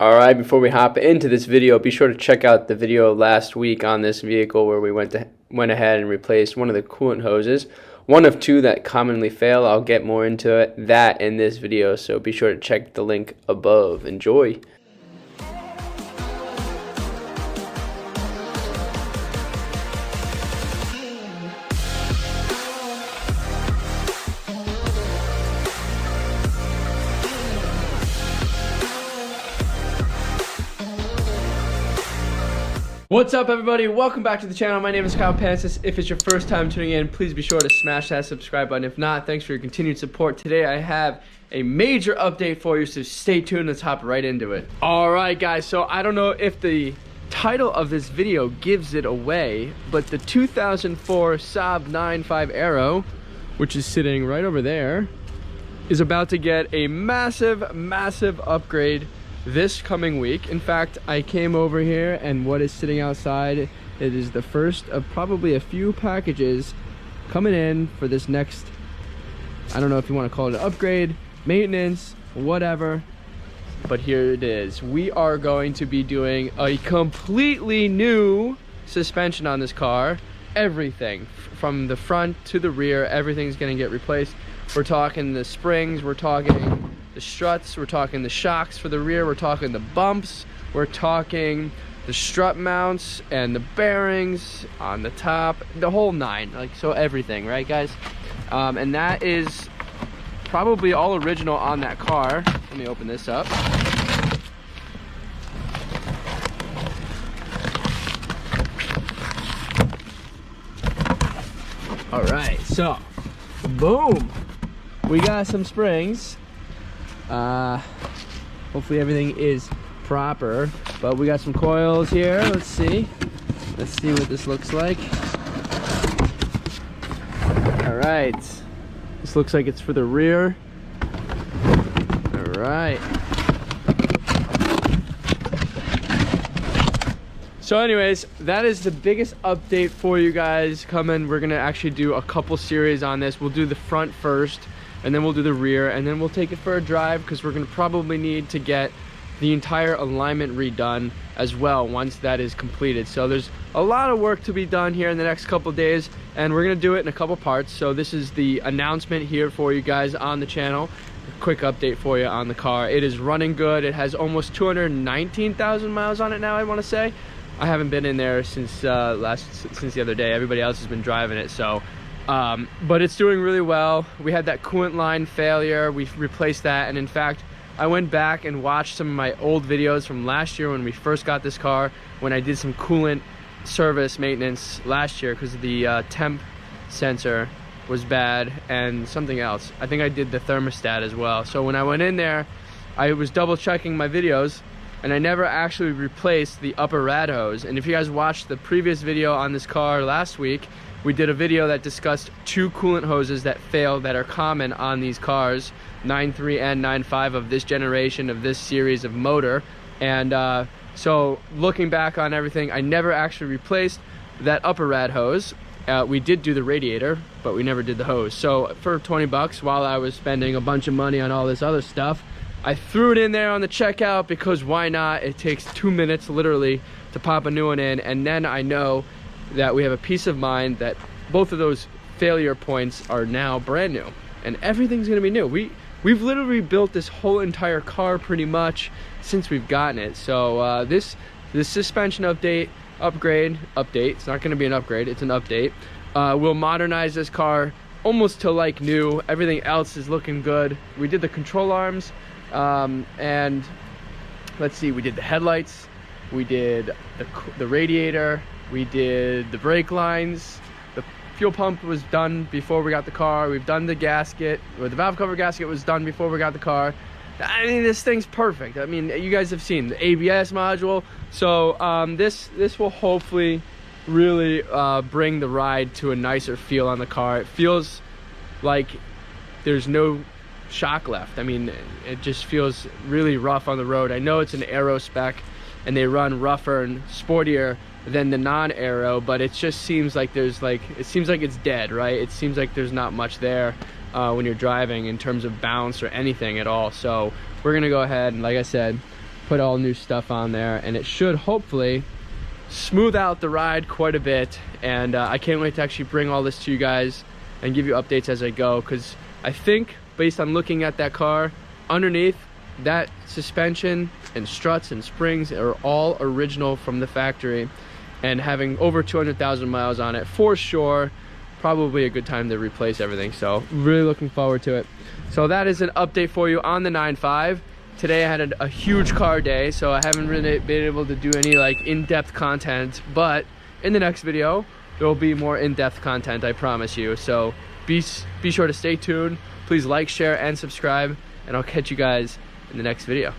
Alright, before we hop into this video, be sure to check out the video last week on this vehicle where we went ahead and replaced one of the coolant hoses. One of two that commonly fail. I'll get more into that in this video, so be sure to check the link above. Enjoy! What's up, everybody? Welcome back to the channel. My name is Pancis. If it's your first time tuning in, please be sure to smash that subscribe button. If not, thanks for your continued support. Today I have a major update for you, so stay tuned. Let's hop right into it. Alright guys, so I don't know if the title of this video gives it away, but the 2004 Saab 9.5 Aero, which is sitting right over there, is about to get a massive upgrade this coming week. In fact, I came over here and what is sitting outside, it is the first of probably a few packages coming in for this next, I don't know if you want to call it an upgrade, maintenance, whatever, but here it is. We are going to be doing a completely new suspension on this car. Everything from the front to the rear, everything's going to get replaced. We're talking the springs, we're talking the struts, we're talking the shocks for the rear, we're talking the bumps, we're talking the strut mounts and the bearings on the top, the whole nine, like, so everything, right guys? And that is probably all original on that car. Let me open this up. All right, so boom, we got some springs. Hopefully everything is proper, but we got some coils here. Let's see what this looks like. All right, this looks like it's for the rear. All right, so anyways, that is the biggest update for you guys coming. We're gonna actually do a couple series on this. We'll do the front first, and then we'll do the rear, and then we'll take it for a drive because we're going to probably need to get the entire alignment redone as well once that is completed. So there's a lot of work to be done here in the next couple days, and we're going to do it in a couple parts. So this is the announcement here for you guys on the channel. A quick update for you on the car. It is running good. It has almost 219,000 miles on it now, I want to say. I haven't been in there since the other day. Everybody else has been driving it, so but it's doing really well. We had that coolant line failure. We've replaced that, and in fact, I went back and watched some of my old videos from last year when we first got this car, when I did some coolant service maintenance last year because the temp sensor was bad and something else. I think I did the thermostat as well. So when I went in there, I was double checking my videos, and I never actually replaced the upper rad hose. And if you guys watched the previous video on this car last week, we did a video that discussed two coolant hoses that fail, that are common on these cars, 9.3 and 9.5 of this generation, of this series of motor. And so looking back on everything, I never actually replaced that upper rad hose. We did do the radiator, but we never did the hose. So for 20 bucks, while I was spending a bunch of money on all this other stuff, I threw it in there on the checkout because why not? It takes 2 minutes literally to pop a new one in, and then I know that we have a peace of mind that both of those failure points are now brand new and everything's going to be new. We've literally built this whole entire car pretty much since we've gotten it. So this suspension upgrade, it's not going to be an upgrade, it's an update. We'll modernize this car almost to like new. Everything else is looking good. We did the control arms, and let's see, we did the headlights, we did the radiator, we did the brake lines. The fuel pump was done before we got the car. We've done the gasket, or the valve cover gasket was done before we got the car. I mean, this thing's perfect. I mean, you guys have seen the ABS module. So this will hopefully really bring the ride to a nicer feel on the car. It feels like there's no shock left. I mean, it just feels really rough on the road. I know it's an Aero spec and they run rougher and sportier than the non-Aero, but it just seems like there's it seems like it's dead, right? It seems like there's not much there when you're driving in terms of bounce or anything at all. So we're gonna go ahead and, like I said, put all new stuff on there, and it should hopefully smooth out the ride quite a bit. And I can't wait to actually bring all this to you guys and give you updates as I go, because I think based on looking at that car, underneath that suspension and struts and springs are all original from the factory, and having over 200,000 miles on it for sure, probably a good time to replace everything. So really looking forward to it. So that is an update for you on the 9.5. Today I had a huge car day, so I haven't really been able to do any like in-depth content, but in the next video there will be more in-depth content, I promise you. So be sure to stay tuned. Please like, share, and subscribe, and I'll catch you guys in the next video.